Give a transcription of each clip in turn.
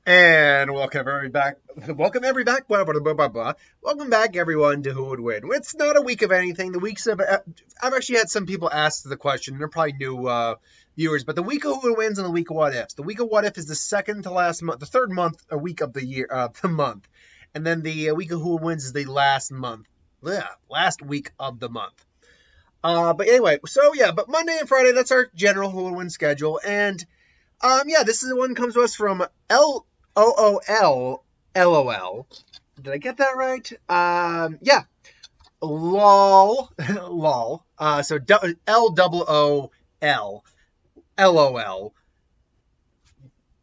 And welcome everybody back. Welcome everybody back. Welcome back, everyone, to Who Would Win. It's not a week of anything. The weeks of I've actually had some people ask the question. They're probably new viewers, but the week of Who Wins and the week of What Ifs. The week of What If is the second to last month, the third month, a week of the year, the month, and then the week of Who Wins is the last month, last week of the month. But anyway, so yeah, but Monday and Friday, that's our general Who Would Win schedule, and yeah, this is the one that comes to us from LOL. Did I get that right? Yeah. LOL. LOL. So LOOL. LOL.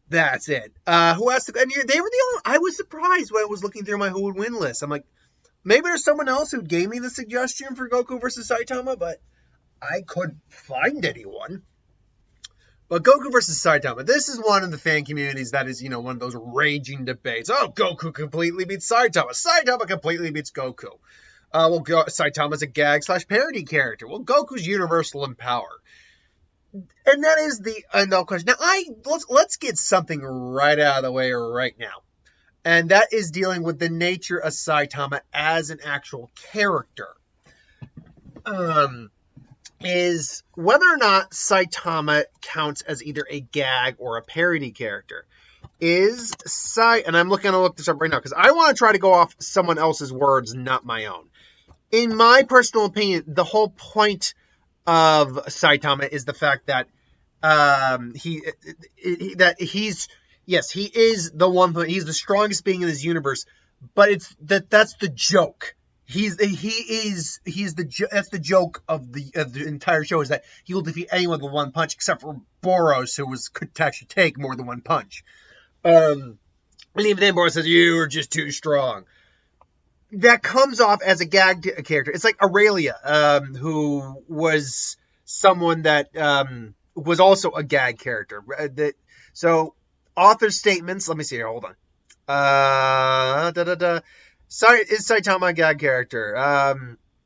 That's it. Who asked the, and they were the only, I was surprised when I was looking through my Who Would Win list. I'm like, maybe there's someone else who gave me the suggestion for Goku versus Saitama, but I couldn't find anyone. But Goku versus Saitama, this is one of the fan communities that is, one of those raging debates. Oh, Goku completely beats Saitama. Saitama completely beats Goku. Saitama's a gag/parody character. Well, Goku's universal in power. And that is the end-all question. Now, let's get something right out of the way right now. And that is dealing with the nature of Saitama as an actual character. Is whether or not Saitama counts as either a gag or a parody character. And I'm looking to look this up right now because I want to try to go off someone else's words, not my own. In my personal opinion, the whole point of Saitama is the fact that he is the one, he's the strongest being in his universe, but that's the joke. That's the joke of the entire show, is that he will defeat anyone with one punch except for Boros, who could actually take more than one punch. And even then Boros says, "You are just too strong." That comes off as a gag character. It's like Aurelia, who was someone that was also a gag character. So author statements. Let me see here. Hold on. Is Saitama a gag character?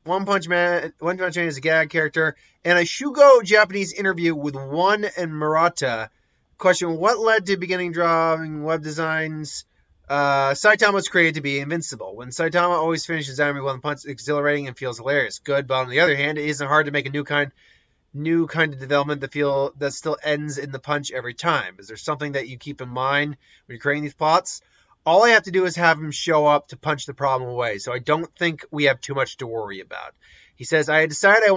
One Punch Man is a gag character. And a Shugo Japanese interview with One and Murata. Question: what led to beginning drawing web designs? Saitama was created to be invincible. When Saitama always finishes enemy with one punch, it's exhilarating and feels hilarious. Good, but on the other hand, it isn't hard to make a new kind of development that still ends in the punch every time. Is there something that you keep in mind when you're creating these plots? All I have to do is have him show up to punch the problem away, so I don't think we have too much to worry about. He says, I decided I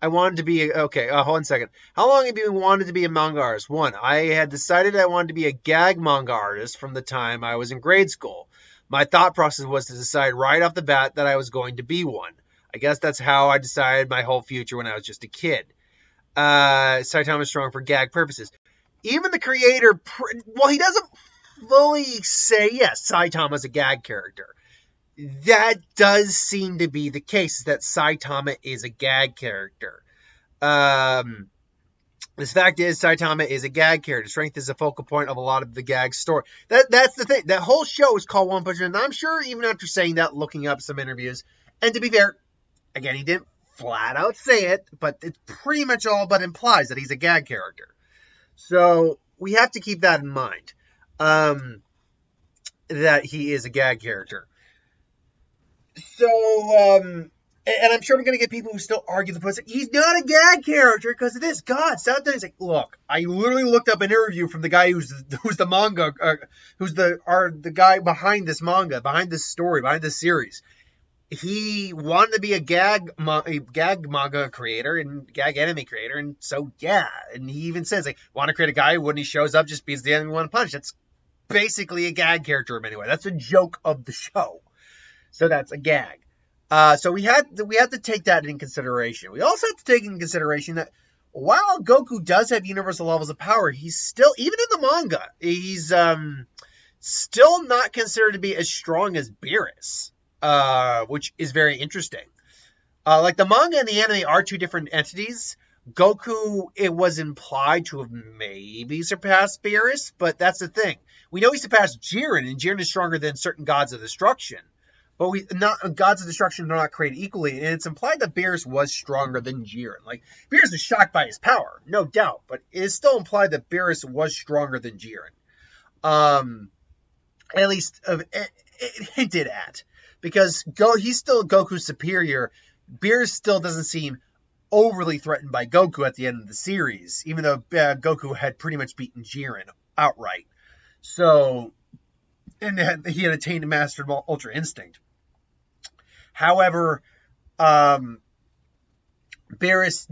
wanted to be, okay, hold on a second. How long have you wanted to be a manga artist? One, I had decided I wanted to be a gag manga artist from the time I was in grade school. My thought process was to decide right off the bat that I was going to be one. I guess that's how I decided my whole future when I was just a kid. Saitama is strong for gag purposes. Even the creator, he doesn't fully say, yes, Saitama's a gag character. That does seem to be the case, that Saitama is a gag character. This fact is, Saitama is a gag character. Strength is a focal point of a lot of the gag story. That's the thing. That whole show is called One Punch Man. And I'm sure even after saying that, looking up some interviews, and to be fair, again, he didn't flat out say it, but it's pretty much all but implies that he's a gag character. So we have to keep that in mind. That he is a gag character. So, and I'm sure I'm going to get people who still argue the point. He's not a gag character because of this. God, sometimes like, look, I literally looked up an interview from the guy who's the manga, who's the guy behind this manga, behind this story, behind this series. He wanted to be a gag manga creator and gag anime creator, and so yeah, and he even says like, want to create a guy who, when he shows up, just beats the enemy one punch. That's basically a gag character in many ways. That's a joke of the show. So that's a gag. So we have to take that in consideration. We also have to take in consideration that while Goku does have universal levels of power, he's still, even in the manga, he's still not considered to be as strong as Beerus, which is very interesting. Like the manga and the anime are two different entities. Goku, it was implied to have maybe surpassed Beerus, but that's the thing. We know he surpassed Jiren, and Jiren is stronger than certain gods of destruction. But gods of destruction are not created equally, and it's implied that Beerus was stronger than Jiren. Like, Beerus is shocked by his power, no doubt, but it is still implied that Beerus was stronger than Jiren. at least it hinted at, because he's still Goku's superior. Beerus still doesn't seem overly threatened by Goku at the end of the series, even though Goku had pretty much beaten Jiren outright. So, and he had attained and mastered Ultra Instinct. However, Beerus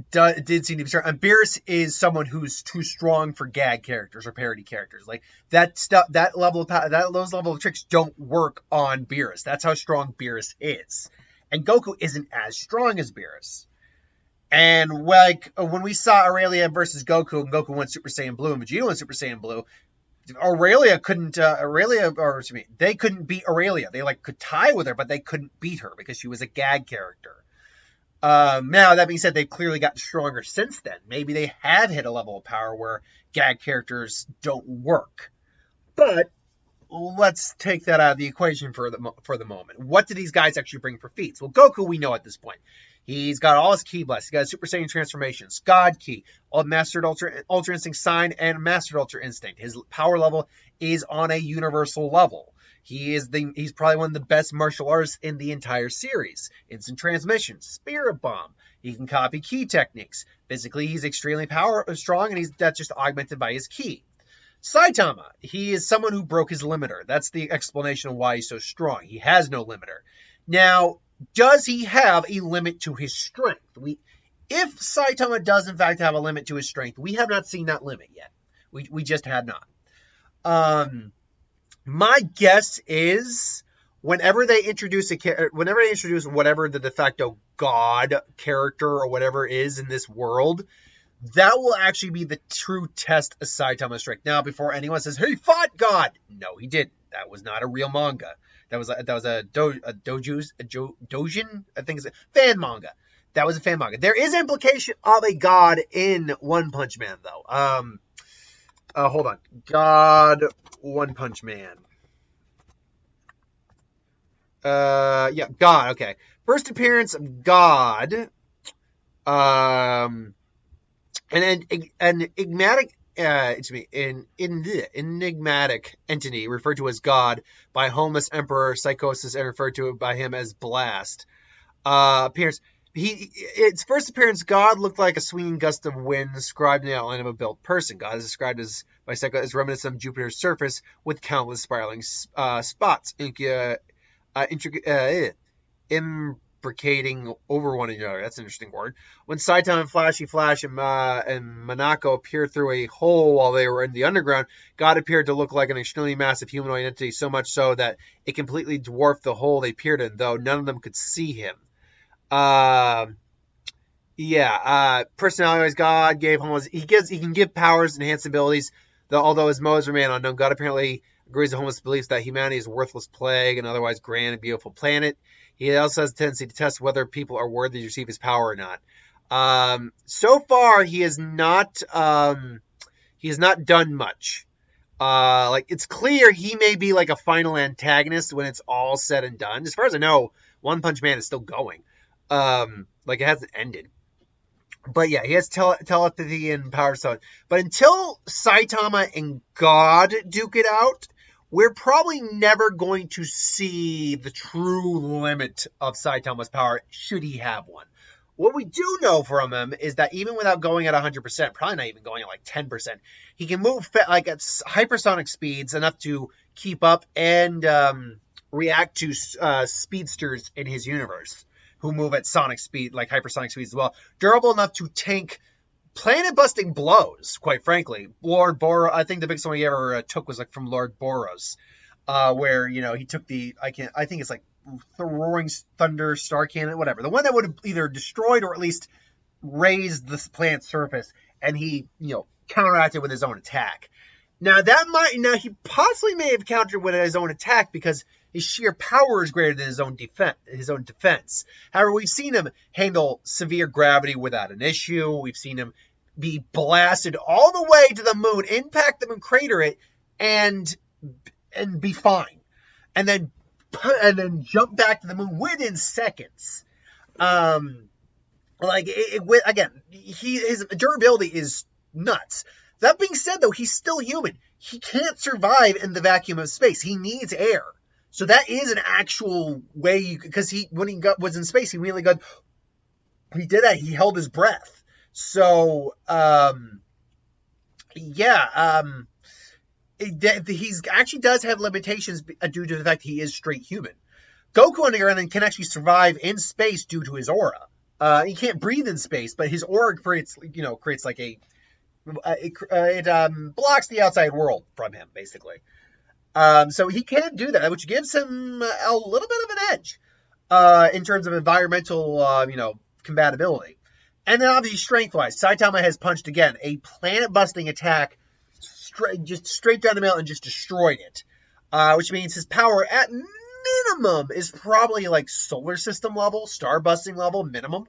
did seem to be strong. And Beerus is someone who's too strong for gag characters or parody characters. Like that stuff, those level of tricks don't work on Beerus. That's how strong Beerus is. And Goku isn't as strong as Beerus. And like when we saw Aurelia versus Goku, and Goku went Super Saiyan Blue and Vegeta went Super Saiyan Blue, they couldn't beat Aurelia. They like could tie with her, but they couldn't beat her because she was a gag character. Now, that being said, they've clearly gotten stronger since then. Maybe they have hit a level of power where gag characters don't work. But let's take that out of the equation for the moment. What do these guys actually bring for feats? Well, Goku, we know at this point. He's got all his ki blast. He's got Super Saiyan transformations, God Ki, Mastered Ultra Instinct Sign, and Mastered Ultra Instinct. His power level is on a universal level. He's probably one of the best martial artists in the entire series. Instant transmission, Spirit Bomb. He can copy ki techniques. Physically, he's extremely strong, and that's just augmented by his ki. Saitama, he is someone who broke his limiter. That's the explanation of why he's so strong. He has no limiter. Now, does he have a limit to his strength? If Saitama does in fact have a limit to his strength, we have not seen that limit yet. We just had not. My guess is whenever they introduce whatever the de facto god character or whatever is in this world, that will actually be the true test of Saitama's strength. Now, before anyone says, "Hey, fought God," no, he didn't. That was not a real manga. That was a dojin, I think it's a fan manga. That was a fan manga. There is implication of a god in One Punch Man, though. Hold on. God, One Punch Man. Yeah, God, okay. First appearance of God. An enigmatic entity referred to as God by homeless Emperor Psychosis and referred to by him as Blast. Appearance. Its first appearance, God looked like a swinging gust of wind described in the outline of a built person. God is described by Psycho as reminiscent of Jupiter's surface with countless spiraling spots, imbricating over one another. That's an interesting word. When Saitama and Flashy Flash and Manako appeared through a hole while they were in the underground, God appeared to look like an extremely massive humanoid entity, so much so that it completely dwarfed the hole they appeared in, though none of them could see him. Personality-wise, God gave him he can give powers, enhanced abilities, though although his motives remain unknown. God apparently agrees with homeless beliefs that humanity is a worthless plague, an otherwise grand and beautiful planet. He also has a tendency to test whether people are worthy to receive his power or not. So far, he has not done much. It's clear he may be like a final antagonist when it's all said and done. As far as I know, One Punch Man is still going. It hasn't ended. But yeah, he has telepathy and power stone. But until Saitama and God duke it out, we're probably never going to see the true limit of Saitama's power, should he have one. What we do know from him is that even without going at 100%, probably not even going at like 10%, he can move at hypersonic speeds enough to keep up and react to speedsters in his universe who move at sonic speed, like hypersonic speeds as well. Durable enough to tank planet-busting blows, quite frankly. Lord Boros, I think the biggest one he ever took was like from Lord Boros, where, he took I think it's like the Roaring Thunder Star Cannon, whatever. The one that would have either destroyed or at least raised the planet's surface, and he, counteracted with his own attack. Now he possibly may have countered with his own attack because his sheer power is greater than his own defense. However, we've seen him handle severe gravity without an issue. We've seen him be blasted all the way to the moon, impact the moon, crater it, and be fine, and then jump back to the moon within seconds. His durability is nuts. That being said, though, he's still human. He can't survive in the vacuum of space. He needs air. So that is an actual way, because when he was in space, he really got, he did that. He held his breath. So, yeah, he's actually does have limitations due to the fact he is straight human. Goku, on the other hand, can actually survive in space due to his aura. He can't breathe in space, but his aura creates like it blocks the outside world from him, basically. So he can do that, which gives him a little bit of an edge in terms of environmental, compatibility. And then obviously strength-wise, Saitama has punched again a planet-busting attack, straight down the middle and just destroyed it. Which means his power at minimum is probably like solar system level, star-busting level minimum.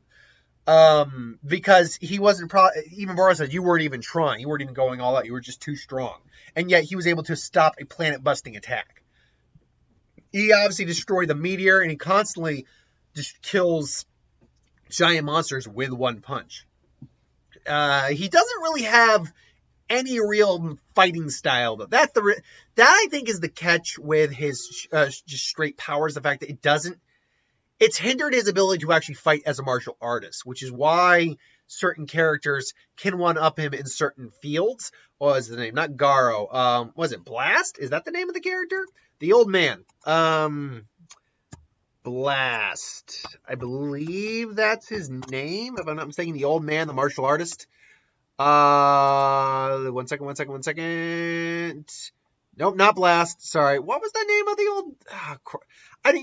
Because he wasn't even Boros said you weren't even trying, you weren't even going all out, you were just too strong, and yet he was able to stop a planet-busting attack. He obviously destroyed the meteor, and he constantly just kills giant monsters with one punch. He doesn't really have any real fighting style, though. That I think is the catch with his just straight powers. The fact that it's hindered his ability to actually fight as a martial artist, which is why certain characters can one-up him in certain fields. What was the name? Not Garo. Was it Blast? Is that the name of the character? The old man. Blast. I believe that's his name, if I'm not mistaken. The old man, the martial artist. One second. Nope, not Blast. Sorry. What was the name of the old...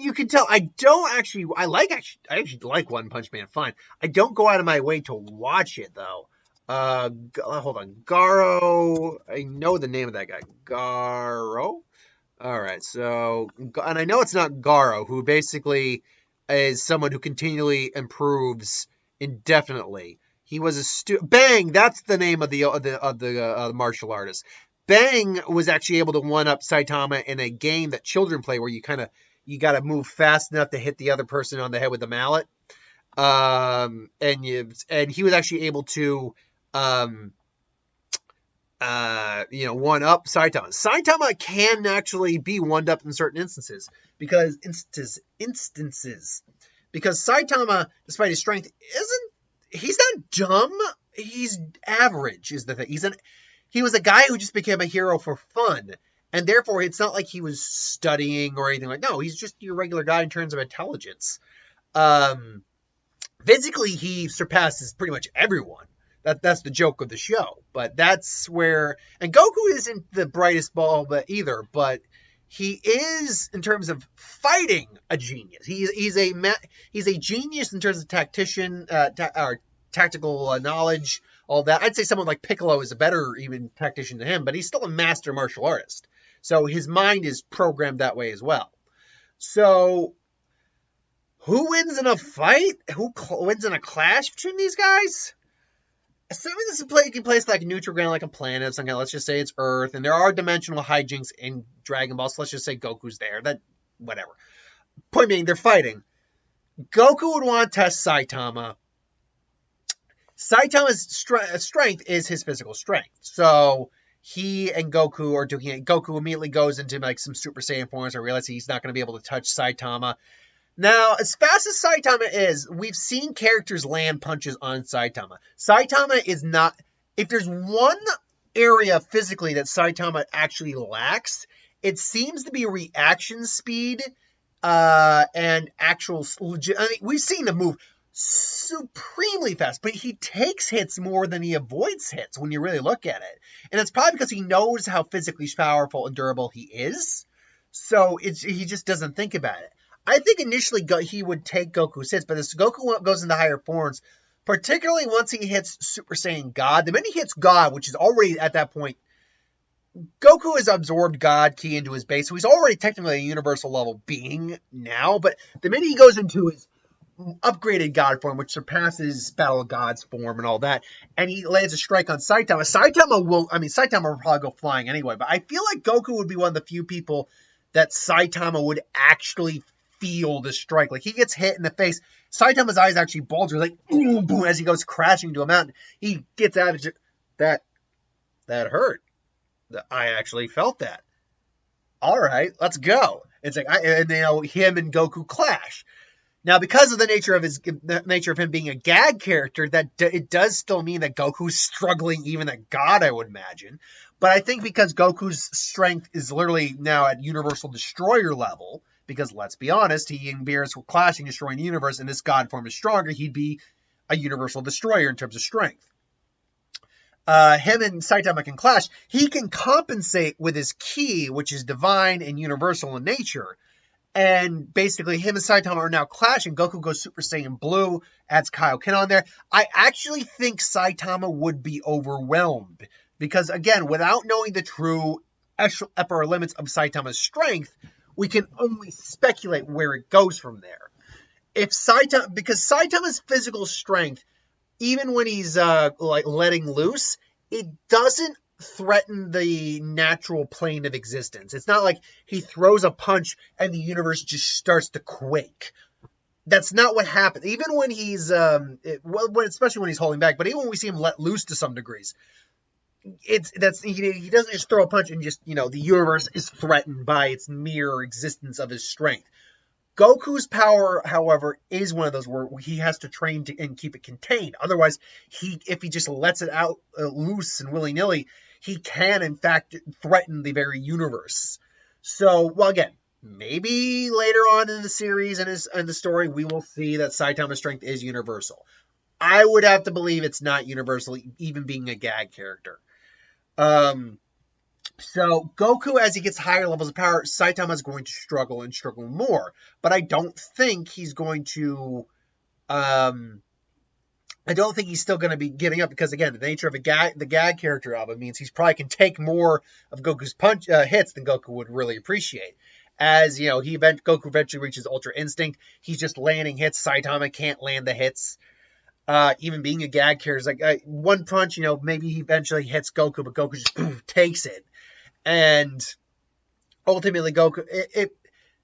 you can tell I actually like One Punch Man fine. I don't go out of my way to watch it, though. Hold on. Garo. I know the name of that guy. Garo? Alright, so... And I know it's not Garo, who basically is someone who continually improves indefinitely. He was a Bang! That's the name of the martial artist. Bang was actually able to one-up Saitama in a game that children play where you got to move fast enough to hit the other person on the head with the mallet. And he was actually able to one-up Saitama. Saitama can actually be one-up in certain instances because Saitama, despite his strength, he's not dumb. He's average is the thing. He was a guy who just became a hero for fun. And therefore, it's not like he was studying or anything like that. No, he's just your regular guy in terms of intelligence. Physically, he surpasses pretty much everyone. That's the joke of the show. But that's where... And Goku isn't the brightest bulb either, but he is, in terms of fighting, a genius. He's a genius in terms of tactical knowledge, all that. I'd say someone like Piccolo is a better even tactician than him, but he's still a master martial artist. So his mind is programmed that way as well. So who wins in a fight? Who wins in a clash between these guys? Assuming this is taking place like a neutral ground, like a planet, something. Let's just say it's Earth, and there are dimensional hijinks in Dragon Ball. So let's just say Goku's there. Whatever. Point being, they're fighting. Goku would want to test Saitama. Saitama's strength is his physical strength. So he and Goku are doing it. Goku immediately goes into like some Super Saiyan forms and realizes he's not going to be able to touch Saitama. Now, as fast as Saitama is, we've seen characters land punches on Saitama. Saitama is not... If there's one area physically that Saitama actually lacks, it seems to be reaction speed and actual... we've seen him move supremely fast, but he takes hits more than he avoids hits when you really look at it. And it's probably because he knows how physically powerful and durable he is. So he just doesn't think about it. I think initially he would take Goku's hits, but as Goku goes into higher forms, particularly once he hits Super Saiyan God, the minute he hits God, which is already at that point, Goku has absorbed God Ki into his base, so he's already technically a universal level being now, but the minute he goes into his upgraded God form, which surpasses Battle of Gods form and all that, and he lands a strike on Saitama, Saitama will probably go flying anyway, but I feel like Goku would be one of the few people that Saitama would actually feel the strike. Like, he gets hit in the face. Saitama's eyes actually bulge, like, boom, boom, as he goes crashing to a mountain. He gets out of that that hurt. I actually felt that. All right, let's go. It's like, and him and Goku clash. Now, because of the nature of him being a gag character, that it does still mean that Goku's struggling even at God, I would imagine. But I think because Goku's strength is literally now at Universal Destroyer level, because let's be honest, he and Beerus were clashing, destroying the universe, and this God form is stronger, he'd be a Universal Destroyer in terms of strength. Him and Saitama can clash. He can compensate with his ki, which is divine and universal in nature. And basically, him and Saitama are now clashing. Goku goes Super Saiyan Blue, adds Kaioken on there. I actually think Saitama would be overwhelmed. Because, again, without knowing the true upper limits of Saitama's strength, we can only speculate where it goes from there. Because Saitama's physical strength, even when he's letting loose, it doesn't threaten the natural plane of existence. It's not like he throws a punch and the universe just starts to quake. That's not what happens. Even when he's, especially when he's holding back, but even when we see him let loose to some degrees, he doesn't just throw a punch and just, the universe is threatened by its mere existence of his strength. Goku's power, however, is one of those where he has to train and keep it contained. Otherwise, if he just lets it out loose and willy-nilly, he can, in fact, threaten the very universe. So, well, again, maybe later on in the series and in the story, we will see that Saitama's strength is universal. I would have to believe it's not universal, even being a gag character. So Goku, as he gets higher levels of power, Saitama is going to struggle and struggle more. But I don't think he's going to. I don't think he's still going to be giving up because, again, the nature of the gag character of it means he's probably can take more of Goku's hits than Goku would really appreciate. As Goku eventually reaches Ultra Instinct, he's just landing hits. Saitama can't land the hits. Even being a gag character is like one punch. Maybe he eventually hits Goku, but Goku just takes it. And ultimately, Goku.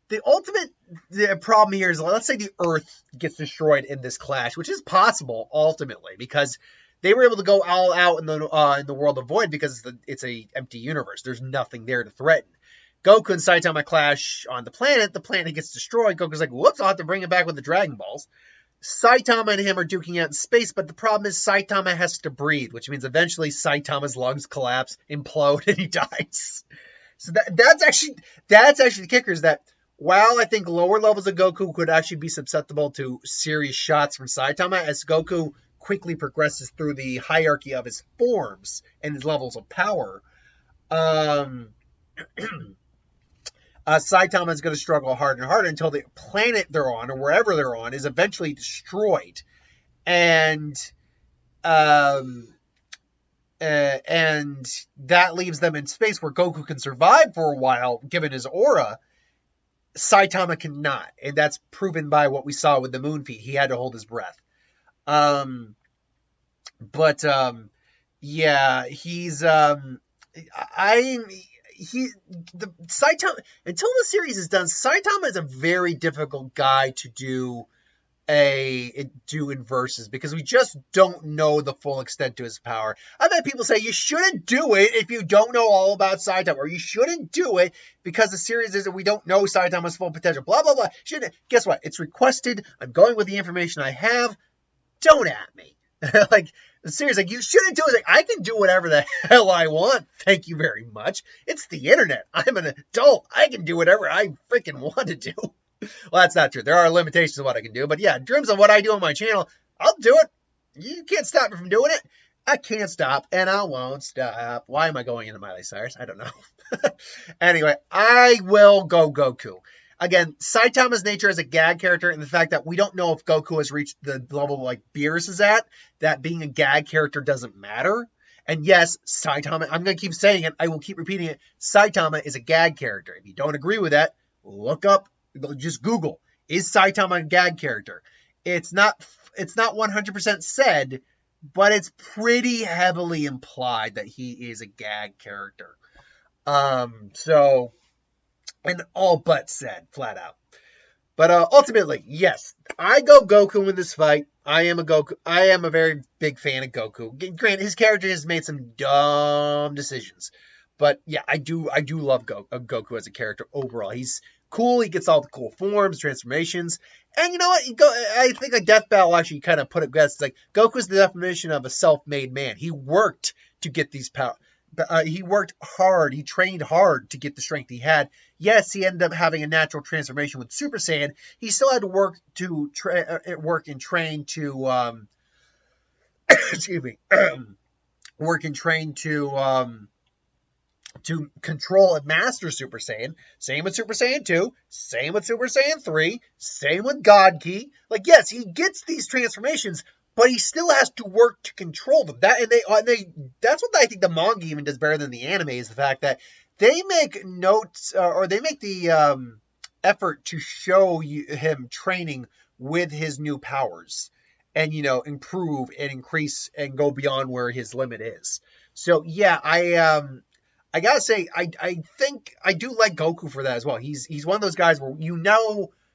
The problem here is, let's say the Earth gets destroyed in this clash, which is possible ultimately because they were able to go all out in the world of Void because it's a empty universe. There's nothing there to threaten. Goku and Saitama clash on the planet. The planet gets destroyed. Goku's like, "Whoops! I'll have to bring it back with the Dragon Balls." Saitama and him are duking out in space, but the problem is Saitama has to breathe, which means eventually Saitama's lungs collapse, implode, and he dies. So that's actually the kicker, is that while I think lower levels of Goku could actually be susceptible to serious shots from Saitama, as Goku quickly progresses through the hierarchy of his forms and his levels of power, Saitama is going to struggle harder and harder until the planet they're on, or wherever they're on, is eventually destroyed. And that leaves them in space where Goku can survive for a while, given his aura. Saitama cannot. And that's proven by what we saw with the Moon Feat. He had to hold his breath. He's... Saitama, until the series is done, Saitama is a very difficult guy to do in verses because we just don't know the full extent to his power. I've had people say you shouldn't do it if you don't know all about Saitama, or you shouldn't do it because the series is that we don't know Saitama's full potential. Blah blah blah. Guess what? It's requested. I'm going with the information I have. Don't at me. Like, the series, like, you shouldn't do it. Like, I can do whatever the hell I want. Thank you very much. It's the internet. I'm an adult. I can do whatever I freaking want to do. Well, that's not true. There are limitations of what I can do. But yeah, in terms of what I do on my channel, I'll do it. You can't stop me from doing it. I can't stop, and I won't stop. Why am I going into Miley Cyrus? I don't know. Anyway, I will go Goku. Again, Saitama's nature as a gag character, and the fact that we don't know if Goku has reached the level like Beerus is at, that being a gag character doesn't matter. And yes, Saitama, I'm going to keep saying it, I will keep repeating it, Saitama is a gag character. If you don't agree with that, look up, just Google, is Saitama a gag character? It's not 100% said, but it's pretty heavily implied that he is a gag character. And all but said, flat out. But ultimately, yes, I go Goku in this fight. I am a very big fan of Goku. Granted, his character has made some dumb decisions, but yeah, I do love Goku as a character overall. He's cool. He gets all the cool forms, transformations, and you know what? I think a Death Battle actually kind of put it best. It's like Goku's the definition of a self-made man. He worked to get these powers. He worked hard. He trained hard to get the strength he had. Yes, he ended up having a natural transformation with Super Saiyan. He still had to work and train to excuse me, work and train to control and master Super Saiyan. Same with Super Saiyan 2, same with Super Saiyan 3, same with God Ki. Like, yes, he gets these transformations, but he still has to work to control them. That's what I think the manga even does better than the anime, is the fact that they make notes or they make the effort to show him training with his new powers and, improve and increase and go beyond where his limit is. So yeah, I gotta say, I think I do like Goku for that as well. He's one of those guys where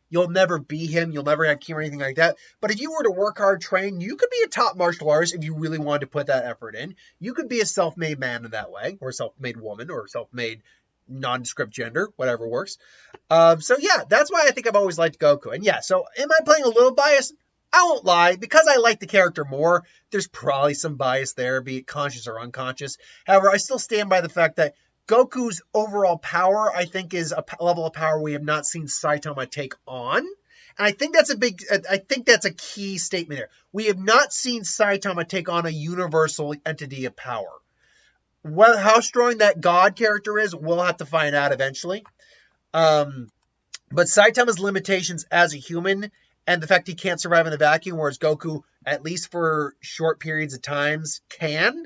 you'll never be him, you'll never have ki or anything like that. But if you were to work hard, train, you could be a top martial artist if you really wanted to put that effort in. You could be a self-made man in that way, or a self-made woman, or self-made nondescript gender, whatever works. So yeah, that's why I think I've always liked Goku. And yeah, so am I playing a little biased? I won't lie, because I like the character more, there's probably some bias there, be it conscious or unconscious. However, I still stand by the fact that Goku's overall power, I think, is a level of power we have not seen Saitama take on. And I think that's a key statement here. We have not seen Saitama take on a universal entity of power. Well, how strong that God character is, we'll have to find out eventually. But Saitama's limitations as a human, and the fact he can't survive in the vacuum, whereas Goku, at least for short periods of times, can,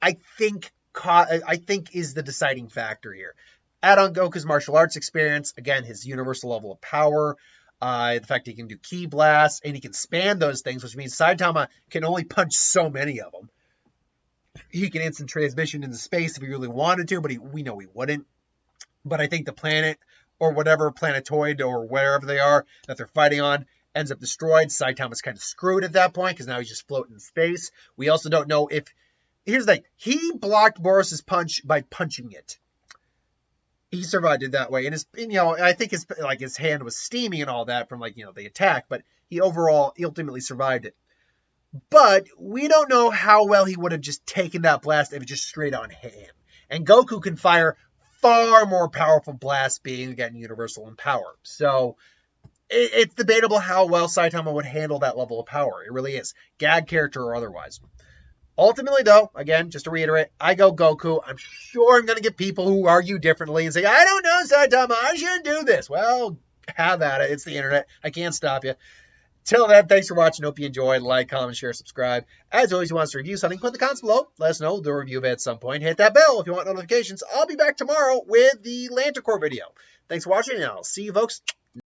I think is the deciding factor here. Add on Goku's martial arts experience, again, his universal level of power, the fact he can do ki blasts, and he can span those things, which means Saitama can only punch so many of them. He can instant transmission into space if he really wanted to, but we know he wouldn't. But I think the planet, or whatever planetoid, or wherever they are that they're fighting on, ends up destroyed. Saitama's kind of screwed at that point because now he's just floating in space. We also don't know if... Here's the thing. He blocked Boris's punch by punching it. He survived it that way. And I think his hand was steaming and all that from the attack, but he ultimately survived it. But we don't know how well he would have just taken that blast if it just straight on him. And Goku can fire far more powerful blasts, being, again, universal in power. So it's debatable how well Saitama would handle that level of power. It really is. Gag character or otherwise. Ultimately, though, again, just to reiterate, I go Goku. I'm sure I'm going to get people who argue differently and say, I don't know, Saitama, I shouldn't do this. Well, have at it. It's the internet. I can't stop you. Till then, thanks for watching. Hope you enjoyed. Like, comment, share, subscribe. As always, you want us to review something, put in the comments below. Let us know. We'll review it at some point. Hit that bell if you want notifications. I'll be back tomorrow with the Lantern Corps video. Thanks for watching, and I'll see you folks